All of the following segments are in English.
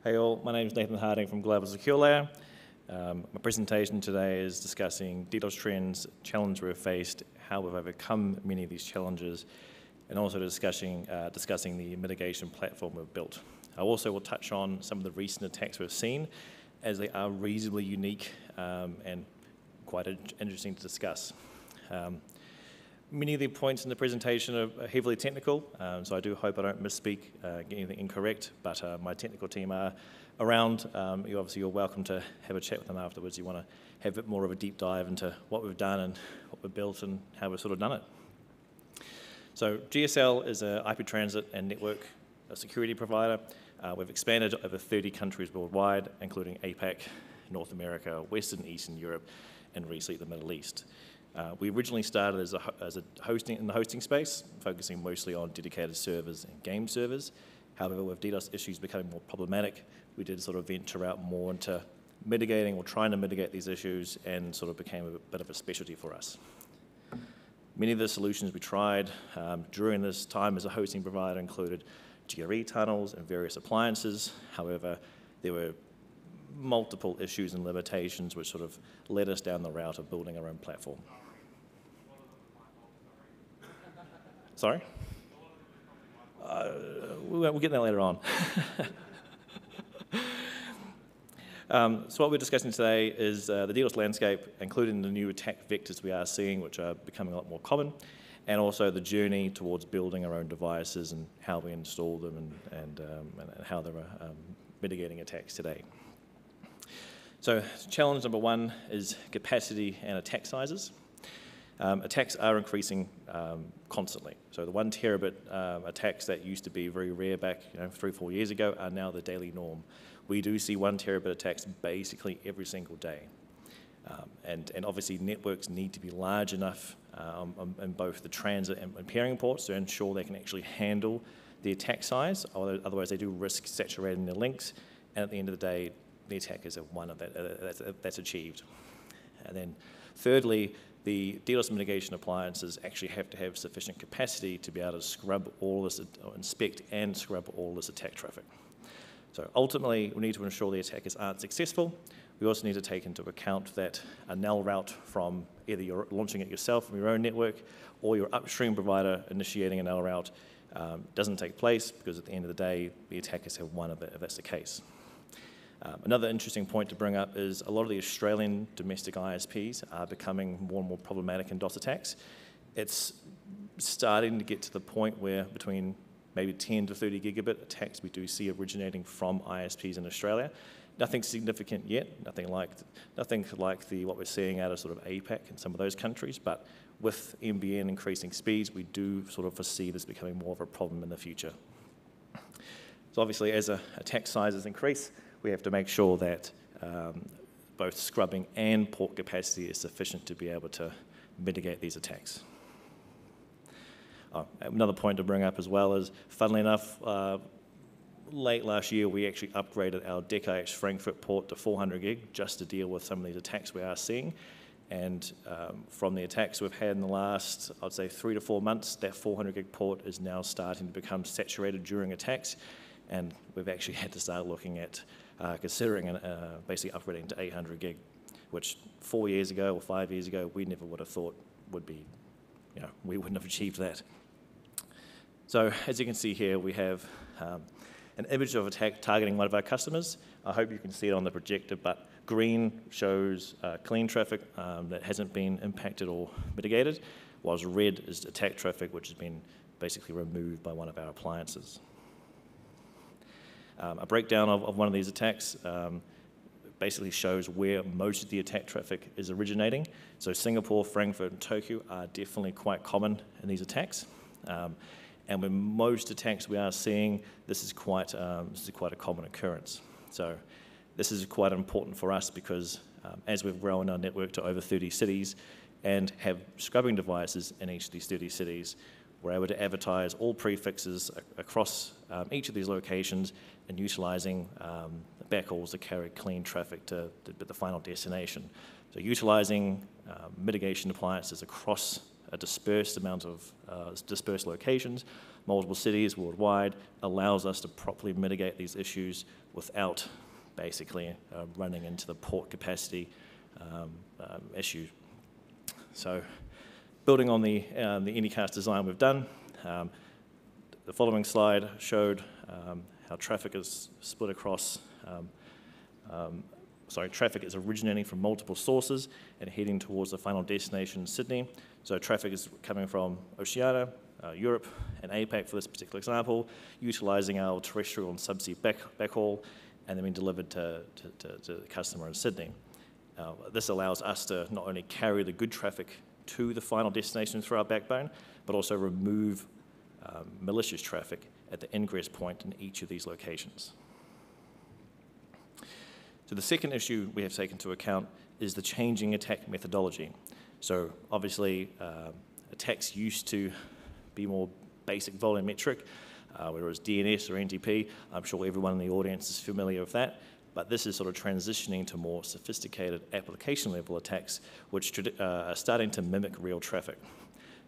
Hey all, my name is Nathan Harding from Global Secure Layer. My presentation today is discussing DDoS trends, challenges we've faced, how we've overcome many of these challenges, and also discussing the mitigation platform we've built. I also will touch on some of the recent attacks we've seen, as they are reasonably unique and quite interesting to discuss. Many of the points in the presentation are heavily technical, so I do hope I don't misspeak, get anything incorrect, but my technical team are around. You're welcome to have a chat with them afterwards. You want to have a bit more of a deep dive into what we've done and what we've built and how we've sort of done it. So GSL is an IP transit and network security provider. We've expanded to over 30 countries worldwide, including APAC, North America, Western and Eastern Europe, and recently the Middle East. We originally started as a hosting in the hosting space, focusing mostly on dedicated servers and game servers. However, with DDoS issues becoming more problematic, we did sort of venture out more into mitigating or trying to mitigate these issues, and sort of became a bit of a specialty for us. Many of the solutions we tried during this time as a hosting provider included GRE tunnels and various appliances. However, there were multiple issues and limitations which sort of led us down the route of building our own platform. Sorry? We'll get that later on. So what we're discussing today is the DDoS landscape, including the new attack vectors we are seeing, which are becoming a lot more common, and also the journey towards building our own devices and how we install them and how they're mitigating attacks today. So challenge number one is capacity and attack sizes. Attacks are increasing constantly. So the 1 terabit attacks that used to be very rare back 3-4 years ago are now the daily norm. We do see 1 terabit attacks basically every single day. And obviously networks need to be large enough in both the transit and peering ports to ensure they can actually handle the attack size. Otherwise they do risk saturating their links, and at the end of the day, the attackers have one of that's achieved. And then thirdly, the DDoS mitigation appliances actually have to have sufficient capacity to be able to scrub all this, inspect and scrub all this attack traffic. So ultimately, we need to ensure the attackers aren't successful. We also need to take into account that a null route from either you're launching it yourself from your own network or your upstream provider initiating a null route doesn't take place, because at the end of the day, the attackers have one of it if that's the case. Another interesting point to bring up is a lot of the Australian domestic ISPs are becoming more and more problematic in DOS attacks. It's starting to get to the point where between maybe 10 to 30 gigabit attacks we do see originating from ISPs in Australia. Nothing significant yet, nothing like what we're seeing out of sort of APAC and some of those countries, but with NBN increasing speeds, we do sort of foresee this becoming more of a problem in the future. So obviously as attack sizes increase, we have to make sure that both scrubbing and port capacity is sufficient to be able to mitigate these attacks. Another point to bring up as well is, funnily enough, late last year we actually upgraded our DECIH Frankfurt port to 400 gig just to deal with some of these attacks we are seeing. And from the attacks we've had in the last, I'd say 3 to 4 months, that 400 gig port is now starting to become saturated during attacks. And we've actually had to start looking at considering basically upgrading to 800 gig, which 4 years ago or 5 years ago, we never would have thought would be, we wouldn't have achieved that. So as you can see here, we have an image of attack targeting one of our customers. I hope you can see it on the projector, but green shows clean traffic that hasn't been impacted or mitigated, whilst red is attack traffic which has been basically removed by one of our appliances. A breakdown of one of these attacks basically shows where most of the attack traffic is originating. So Singapore, Frankfurt, and Tokyo are definitely quite common in these attacks. And with most attacks we are seeing, this is quite a common occurrence. So this is quite important for us because as we've grown our network to over 30 cities and have scrubbing devices in each of these 30 cities, we're able to advertise all prefixes across each of these locations and utilising backhauls to carry clean traffic to the final destination. So utilising mitigation appliances across a dispersed amount of dispersed locations multiple cities worldwide, allows us to properly mitigate these issues without basically running into the port capacity issue. So building on the Anycast design we've done, the following slide showed how traffic is split across, traffic is originating from multiple sources and heading towards the final destination, Sydney. So traffic is coming from Oceania, Europe, and APAC for this particular example, utilising our terrestrial and subsea backhaul, and then being delivered to the customer in Sydney. This allows us to not only carry the good traffic to the final destination through our backbone, but also remove malicious traffic at the ingress point in each of these locations. So the second issue we have taken into account is the changing attack methodology. So obviously, attacks used to be more basic volumetric, whether it was DNS or NTP. I'm sure everyone in the audience is familiar with that. But this is sort of transitioning to more sophisticated application-level attacks, which are starting to mimic real traffic.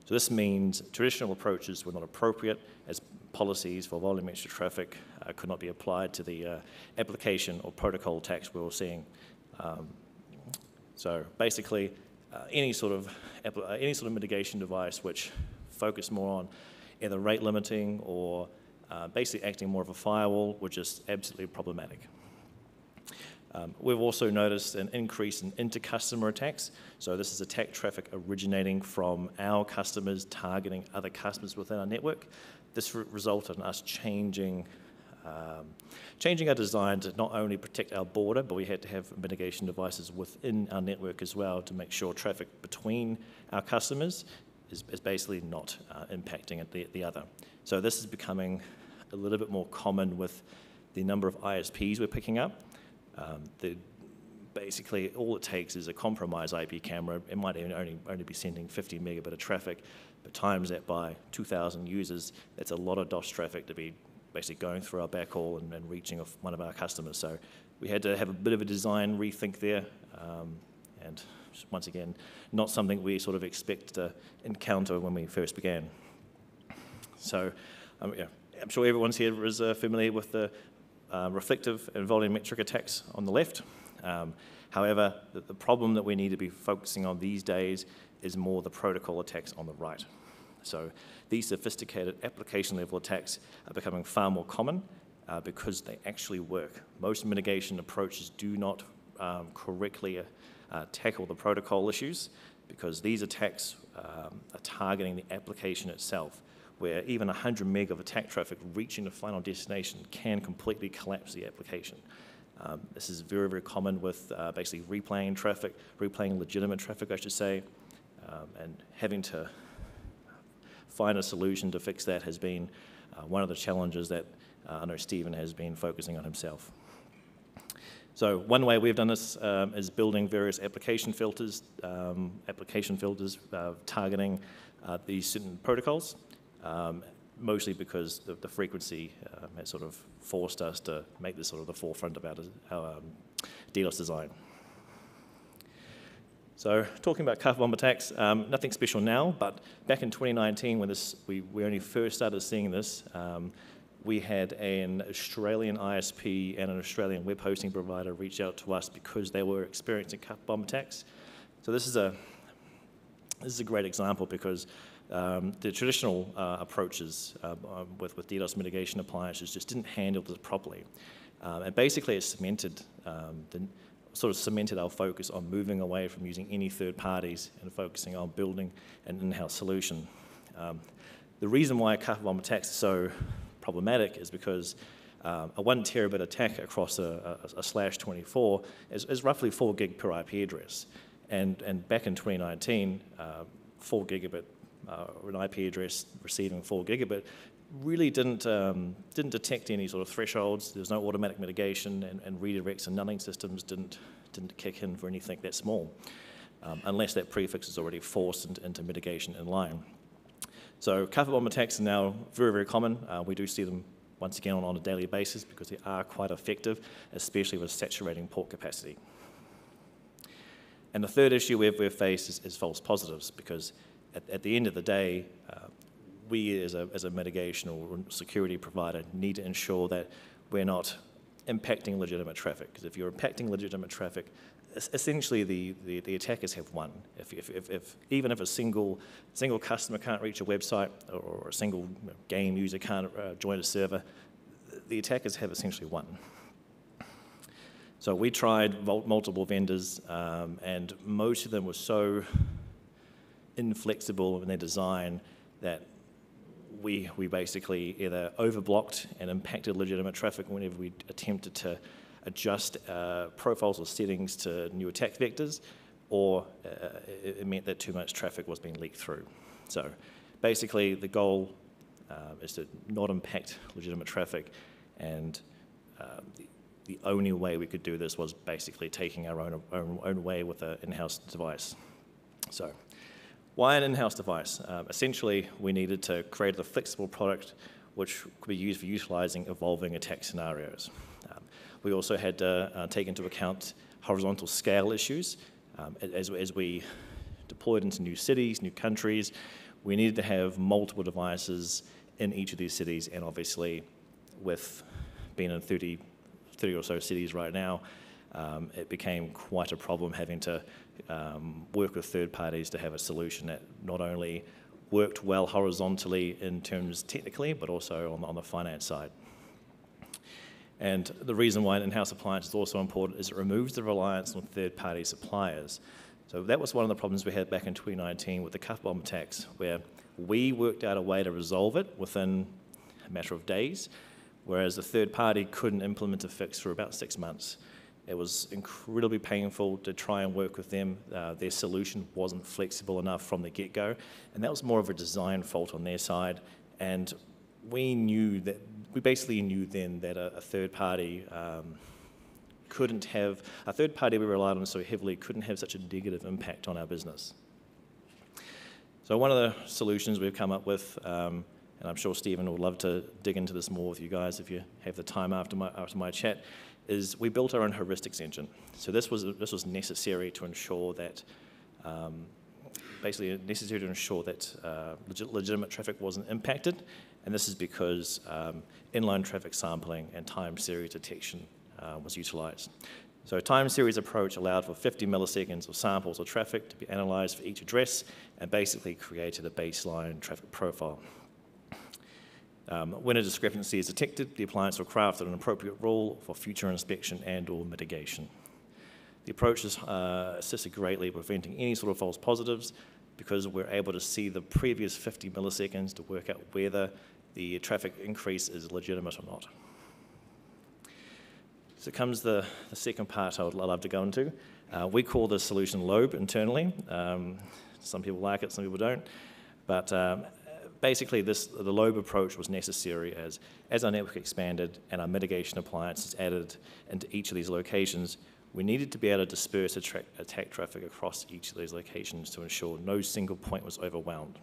So this means traditional approaches were not appropriate, as policies for volumetric traffic could not be applied to the application or protocol attacks we were seeing. So basically, any sort of mitigation device which focused more on either rate limiting or basically acting more of a firewall were just absolutely problematic. We've also noticed an increase in inter-customer attacks. So this is attack traffic originating from our customers targeting other customers within our network. This resulted in us changing our design to not only protect our border, but we had to have mitigation devices within our network as well to make sure traffic between our customers is basically not impacting the other. So this is becoming a little bit more common with the number of ISPs we're picking up. Basically, all it takes is a compromised IP camera. It might even only be sending 50 megabit of traffic, but times that by 2,000 users, that's a lot of DOS traffic to be basically going through our backhaul and reaching one of our customers. So we had to have a bit of a design rethink there, and once again, not something we sort of expect to encounter when we first began. So yeah, I'm sure everyone's here is familiar with the reflective and volumetric attacks on the left. However, the problem that we need to be focusing on these days is more the protocol attacks on the right. So these sophisticated application-level attacks are becoming far more common because they actually work. Most mitigation approaches do not correctly tackle the protocol issues because these attacks are targeting the application itself, where even 100 meg of attack traffic reaching the final destination can completely collapse the application. This is very, very common with basically replaying legitimate traffic, I should say, and having to find a solution to fix that has been one of the challenges that I know Stephen has been focusing on himself. So one way we've done this is building various application filters targeting these certain protocols, mostly because the frequency has sort of forced us to make this sort of the forefront of our DDoS design. So talking about carpet bomb attacks, nothing special now, but back in 2019 when we only first started seeing this, we had an Australian ISP and an Australian web hosting provider reach out to us because they were experiencing carpet bomb attacks. So this is a great example because the traditional approaches with DDoS mitigation appliances just didn't handle this properly. And basically it cemented our focus on moving away from using any third parties and focusing on building an in-house solution. The reason why carpet bomb attacks are so problematic is because a 1 terabit attack across a /24 is roughly 4 gig per IP address. And back in 2019, 4 gigabit, an IP address receiving 4 gigabit really didn't detect any sort of thresholds. There's no automatic mitigation, and redirects and nulling systems didn't kick in for anything that small, unless that prefix is already forced into mitigation in line. So carpet bomb attacks are now very, very common. We do see them once again on a daily basis because they are quite effective, especially with saturating port capacity. And the third issue we've faced is false positives, because at the end of the day, we as a mitigation or security provider need to ensure that we're not impacting legitimate traffic. Because if you're impacting legitimate traffic, essentially the attackers have won. Even if a single customer can't reach a website or a single game user can't join a server, the attackers have essentially won. So we tried multiple vendors, and most of them were so inflexible in their design that we basically either overblocked and impacted legitimate traffic whenever we attempted to adjust profiles or settings to new attack vectors, or it meant that too much traffic was being leaked through. So basically the goal is to not impact legitimate traffic, and the only way we could do this was basically taking our own way with an in-house device. So why an in-house device? Essentially, we needed to create a flexible product which could be used for utilizing evolving attack scenarios. We also had to take into account horizontal scale issues. As we deployed into new cities, new countries, we needed to have multiple devices in each of these cities, and obviously with being in 30 or so cities right now, it became quite a problem having to work with third parties to have a solution that not only worked well horizontally in terms technically, but also on the finance side. And the reason why an in-house appliance is also important is it removes the reliance on third-party suppliers. So that was one of the problems we had back in 2019 with the cuff bomb attacks, where we worked out a way to resolve it within a matter of days, whereas the third party couldn't implement a fix for about 6 months. It was incredibly painful to try and work with them. Their solution wasn't flexible enough from the get-go, and that was more of a design fault on their side. And we basically knew then that a third party we relied on so heavily couldn't have such a negative impact on our business. So one of the solutions we've come up with, and I'm sure Stephen would love to dig into this more with you guys if you have the time after my chat, is we built our own heuristics engine. So this was necessary to ensure that, legitimate traffic wasn't impacted, and this is because inline traffic sampling and time series detection was utilized. So a time series approach allowed for 50 milliseconds of samples of traffic to be analyzed for each address, and basically created a baseline traffic profile. When a discrepancy is detected, the appliance will craft an appropriate rule for future inspection and/or mitigation. The approach has assisted greatly with preventing any sort of false positives, because we're able to see the previous 50 milliseconds to work out whether the traffic increase is legitimate or not. So comes the second part I would love to go into. We call this solution LOBE internally. Some people like it, some people don't. But basically, the LOBE approach was necessary as our network expanded and our mitigation appliances added into each of these locations. We needed to be able to disperse attack traffic across each of these locations to ensure no single point was overwhelmed.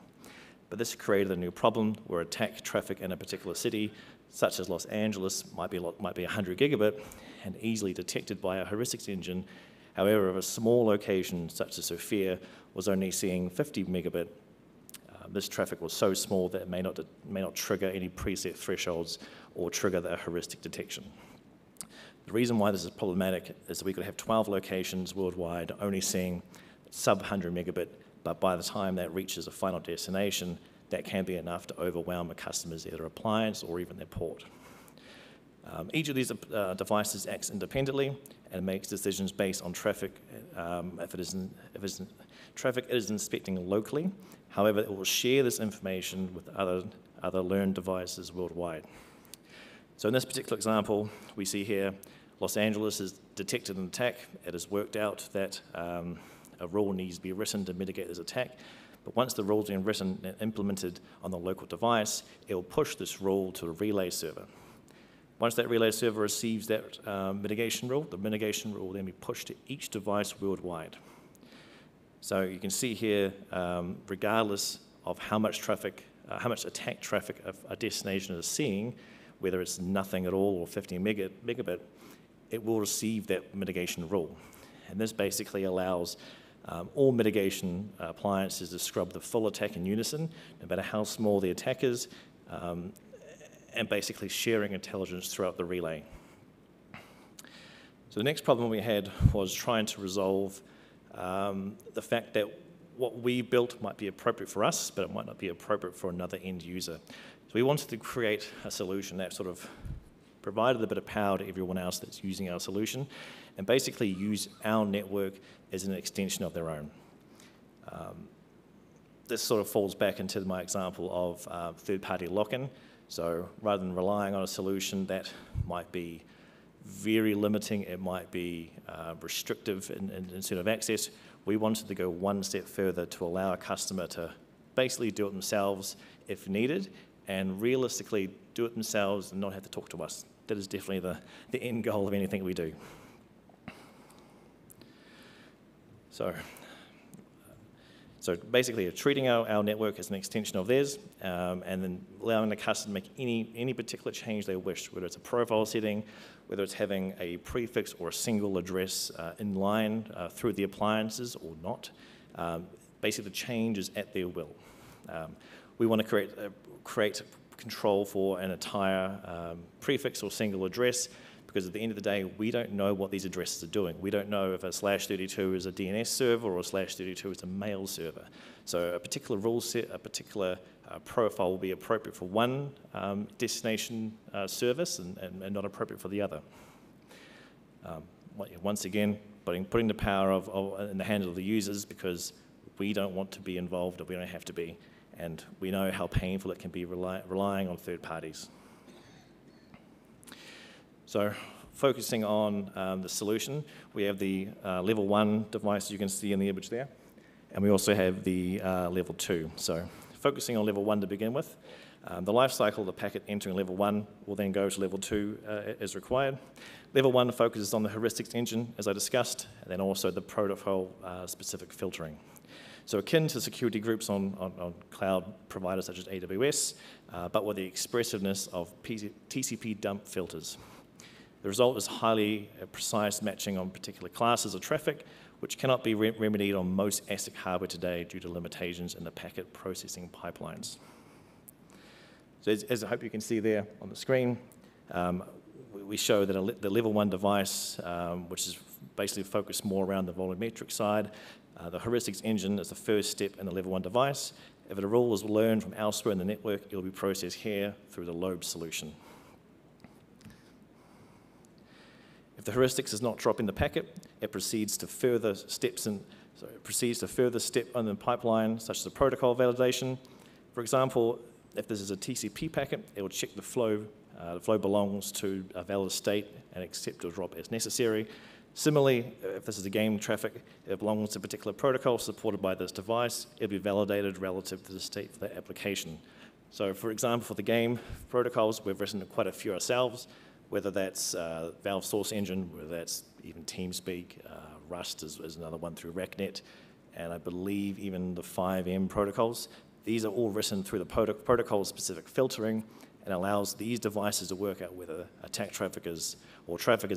But this created a new problem where attack traffic in a particular city, such as Los Angeles, might be 100 gigabit and easily detected by a heuristics engine. However, if a small location such as Sophia was only seeing 50 megabit, this traffic was so small that it may not trigger any preset thresholds or trigger the heuristic detection. The reason why this is problematic is that we could have 12 locations worldwide only seeing sub 100 megabit, but by the time that reaches a final destination, that can be enough to overwhelm a customer's either appliance or even their port. Each of these devices acts independently and makes decisions based on traffic. If traffic is inspecting locally, however, it will share this information with other learned devices worldwide. So in this particular example, we see here Los Angeles has detected an attack. It has worked out that a rule needs to be written to mitigate this attack. But once the rule's been written and implemented on the local device, it will push this rule to a relay server. Once that relay server receives that mitigation rule, the mitigation rule will then be pushed to each device worldwide. So you can see here, regardless of how much attack traffic a destination is seeing, whether it's nothing at all or 50 megabit, it will receive that mitigation rule. And this basically allows all mitigation appliances to scrub the full attack in unison, no matter how small the attack is, and basically sharing intelligence throughout the relay. So the next problem we had was trying to resolve the fact that what we built might be appropriate for us, but it might not be appropriate for another end user. So we wanted to create a solution that sort of provided a bit of power to everyone else that's using our solution, and basically use our network as an extension of their own. This sort of falls back into my example of third-party lock-in. So rather than relying on a solution that might be very limiting, it might be restrictive in sort of access, we wanted to go one step further to allow a customer to basically do it themselves if needed, and realistically do it themselves and not have to talk to us. That is definitely the end goal of anything we do. So basically, treating our network as an extension of theirs, and then allowing the customer to make any particular change they wish, whether it's a profile setting, whether it's having a prefix or a single address in line through the appliances or not. Basically, the change is at their will. We want to create control for an entire prefix or single address, because at the end of the day, we don't know what these addresses are doing. We don't know if a /32 is a DNS server or a /32 is a mail server. So a particular rule set, a particular profile will be appropriate for one destination service and not appropriate for the other. Once again, putting the power in the hands of the users, because we don't want to be involved, or we don't have to be, and we know how painful it can be relying on third parties. So focusing on the solution, we have the level 1 device you can see in the image there, and we also have the level 2. So focusing on level 1 to begin with, the life cycle of the packet entering level 1 will then go to level 2 as required. Level 1 focuses on the heuristics engine, as I discussed, and then also the protocol-specific filtering. So akin to security groups on cloud providers such as AWS, but with the expressiveness of TCP dump filters. The result is highly precise matching on particular classes of traffic, which cannot be remedied on most ASIC hardware today due to limitations in the packet processing pipelines. So as I hope you can see there on the screen, we show that the level 1 device, which is basically focused more around the volumetric side, the heuristics engine is the first step in the level 1 device. If a rule is learned from elsewhere in the network, it will be processed here through the lobe solution. If the heuristics is not dropping the packet, it proceeds to further steps in the pipeline, such as a protocol validation. For example, if this is a TCP packet, it will check the flow. The flow belongs to a valid state and accept or drop as necessary. Similarly, if this is a game traffic, it belongs to a particular protocol supported by this device. It'll be validated relative to the state for that application. So, for example, for the game protocols, we've written quite a few ourselves, whether that's Valve Source Engine, whether that's even TeamSpeak, Rust is another one through RACnet, and I believe even the 5M protocols. These are all written through the protocol-specific filtering, and allows these devices to work out whether attack traffic is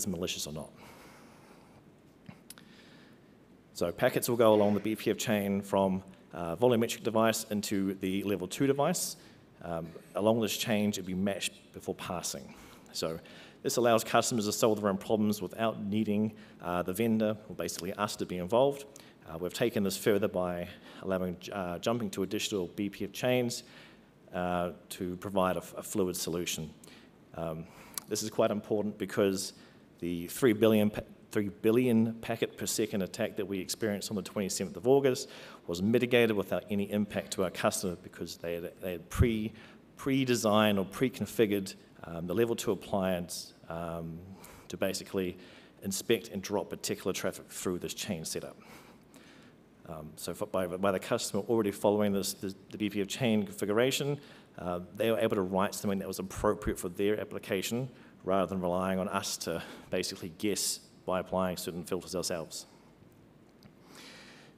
malicious or not. So packets will go along the BPF chain from volumetric device into the level 2 device. Along this chain, it will be matched before passing. So this allows customers to solve their own problems without needing the vendor, or basically us, to be involved. We've taken this further by allowing jumping to additional BPF chains to provide a fluid solution. This is quite important because the 3 billion packet per second attack that we experienced on the 27th of August was mitigated without any impact to our customer, because they had pre-designed or pre-configured the level 2 appliance to basically inspect and drop particular traffic through this chain setup. So by the customer already following the BPF chain configuration, they were able to write something that was appropriate for their application, rather than relying on us to basically guess by applying certain filters ourselves.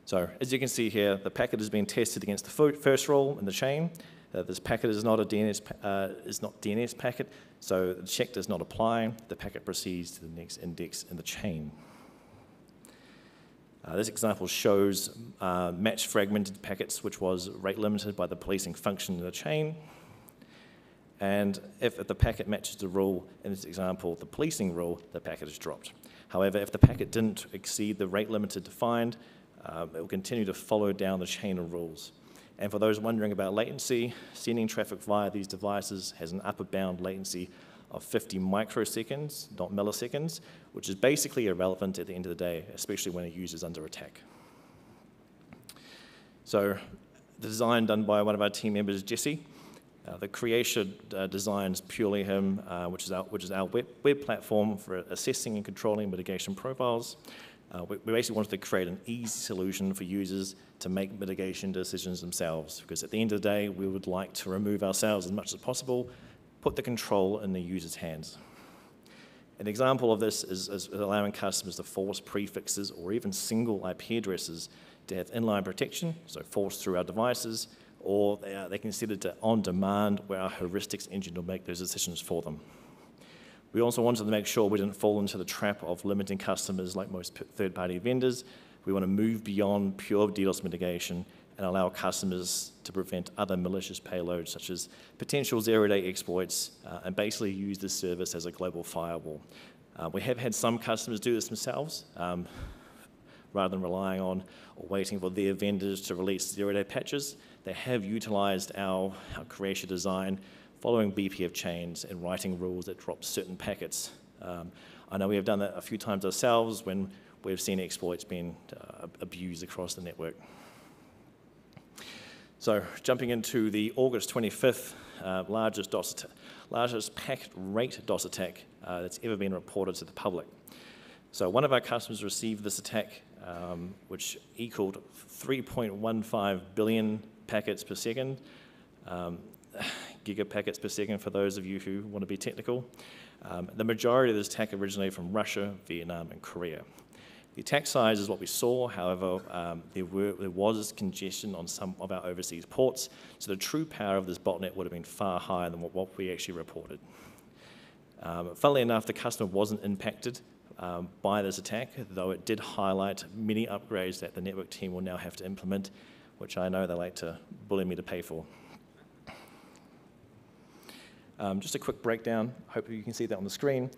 So as you can see here, the packet has been tested against the first rule in the chain. This packet is not a DNS packet, so the check does not apply. The packet proceeds to the next index in the chain. This example shows match fragmented packets, which was rate limited by the policing function in the chain. And if the packet matches the rule, in this example, the policing rule, the packet is dropped. However, if the packet didn't exceed the rate limiter defined, it will continue to follow down the chain of rules. And for those wondering about latency, sending traffic via these devices has an upper bound latency of 50 microseconds, not milliseconds, which is basically irrelevant at the end of the day, especially when a user is under attack. So the design done by one of our team members, Jesse. The creation design is purely him, which is our web platform for assessing and controlling mitigation profiles. We basically wanted to create an easy solution for users to make mitigation decisions themselves, because at the end of the day, we would like to remove ourselves as much as possible, put the control in the user's hands. An example of this is allowing customers to force prefixes or even single IP addresses to have inline protection, so forced through our devices, or they can set it to on-demand, where our heuristics engine will make those decisions for them. We also wanted to make sure we didn't fall into the trap of limiting customers like most third-party vendors. We want to move beyond pure DDoS mitigation and allow customers to prevent other malicious payloads, such as potential zero-day exploits, and basically use this service as a global firewall. We have had some customers do this themselves, rather than relying on or waiting for their vendors to release zero-day patches. They have utilized our creation design, following BPF chains and writing rules that drop certain packets. I know we have done that a few times ourselves when we've seen exploits being abused across the network. So jumping into the August 25th largest packet rate DOS attack that's ever been reported to the public. So one of our customers received this attack, which equaled 3.15 billion packets per second, gigapackets per second for those of you who want to be technical. The majority of this attack originated from Russia, Vietnam, and Korea. The attack size is what we saw. However, there was congestion on some of our overseas ports, so the true power of this botnet would have been far higher than what we actually reported. Funnily enough, the customer wasn't impacted by this attack, though it did highlight many upgrades that the network team will now have to implement, which I know they like to bully me to pay for. Just a quick breakdown, hope you can see that on the screen,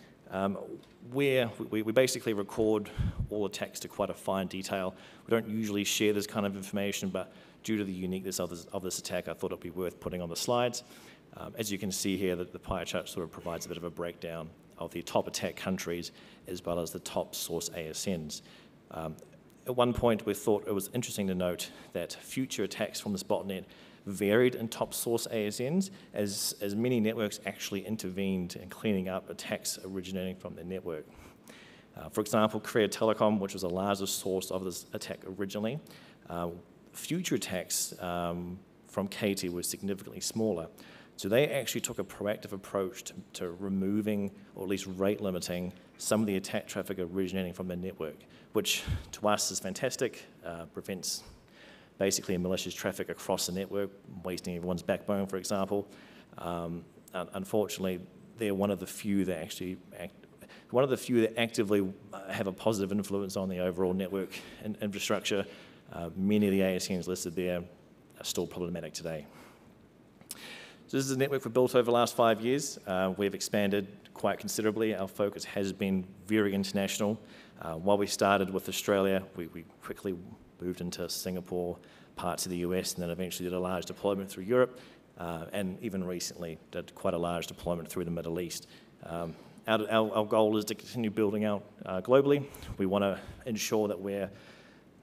where we basically record all attacks to quite a fine detail. We don't usually share this kind of information, but due to the uniqueness of this attack, I thought it'd be worth putting on the slides. As you can see here, the pie chart sort of provides a bit of a breakdown of the top attack countries as well as the top source ASNs. At one point, we thought it was interesting to note that future attacks from this botnet varied in top source ASNs as many networks actually intervened in cleaning up attacks originating from their network. For example, Korea Telecom, which was the largest source of this attack originally, future attacks from KT were significantly smaller. So they actually took a proactive approach to removing, or at least rate limiting, some of the attack traffic originating from the network, which to us is fantastic, prevents basically malicious traffic across the network, wasting everyone's backbone, for example. Unfortunately, they're one of the few that actively have a positive influence on the overall network infrastructure. Many of the ASNs listed there are still problematic today. So this is a network we've built over the last 5 years. We've expanded quite considerably. Our focus has been very international. While we started with Australia, we quickly moved into Singapore, parts of the US, and then eventually did a large deployment through Europe, and even recently did quite a large deployment through the Middle East. Our goal is to continue building out globally. We want to ensure that we're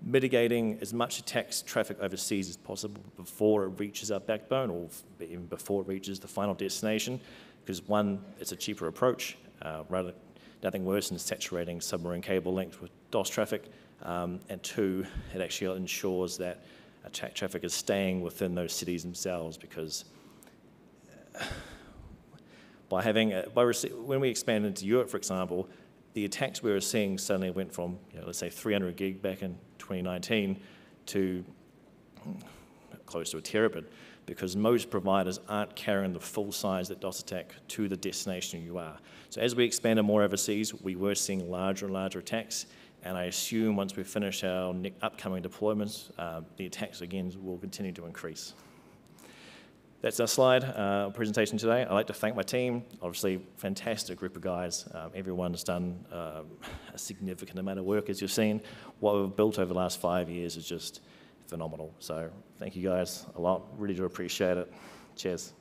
mitigating as much attack traffic overseas as possible before it reaches our backbone, or even before it reaches the final destination, because one, it's a cheaper approach, nothing worse than saturating submarine cable links with DOS traffic, and two, it actually ensures that attack traffic is staying within those cities themselves, because when we expanded into Europe, for example, the attacks we were seeing suddenly went from, let's say 300 gig back in 2019 to close to a terabit, because most providers aren't carrying the full size that DOS attack to the destination you are. So as we expanded more overseas, we were seeing larger and larger attacks, And I assume once we finish our upcoming deployments, the attacks again will continue to increase. That's our slide presentation today. I'd like to thank my team. Obviously, fantastic group of guys. Everyone's done a significant amount of work, as you've seen. What we've built over the last 5 years is just phenomenal. So thank you guys a lot. Really do appreciate it. Cheers.